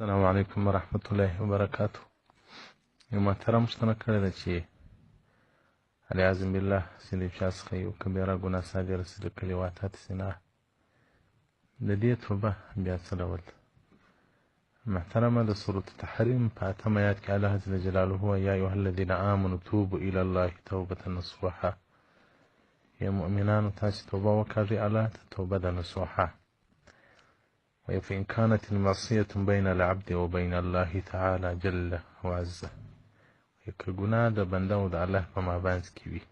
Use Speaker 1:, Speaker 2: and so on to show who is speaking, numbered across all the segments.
Speaker 1: السلام علیکم ورحمت الله وبرکاته. یو محترم پوښتنه کړې ده چې علیاذم بالله چې د چا څخه یو کبیره ګناه صادره سي لکه لواطت زنا، د دې توبه بیا څه ډول؟ محترمه د سورة التحریم په 8م آیات کې الله جل جلاله وایي یا ایها الذین آمنوا توبوا الی الله توبة نصوحا، یا مؤمنانو تاسې توبه وکړئ الله ته توبه د نصوحا. فإن كانت المعصية بين العبد وبين الله تعالى جل وعز، که ګناه د بنده او د الله په مابینځ کې وي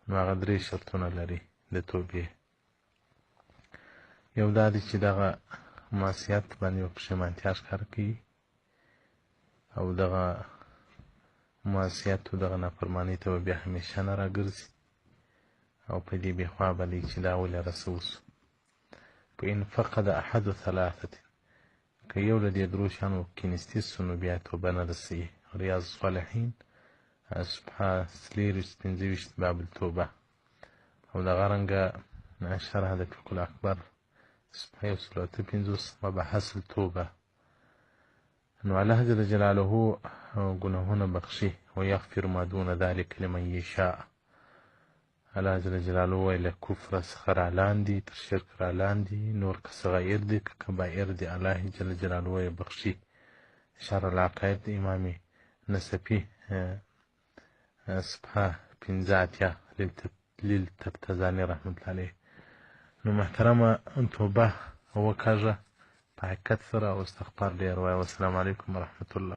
Speaker 1: نو هغه 3 شرطونه لري د توبې. یو دا دی چې دغه معصیت باندې به پښیمانتیا ښکاره کوي او دغه معصیت او دغه نافرمانۍ ته به بیا همیشه نه راګرځي او په دې بېخوا به دی چې دا ولې رسه وسو. فإن فقد أحد ثلاثة، که یو له دې 3 شیانو کې نستی سو نو بیا توبه نه رسوي. ریاض الصالحین صفحه 23 باب التوبه، او دغه رنګه شرح د فقه الاکبر صفحه 155 مبحث التوبه. نو الله جل جلاله ګناهونه بخشي ويغفر ما دون ذلك لمن يشاء. الله جل جلاله وایي له کفر څخه رالاندې تر شرک رالاندې نور که صغایر دي که کبایر دي الله جل جلاله وایي بخشي. شرح العقاید د امام نسفي صفحه 85 للتبتزاني رحمة الله عليه. نو محترمه توبه وکړه په حقیقت سره او استغفار ډېر وایه. والسلام علیکم ورحمة الله.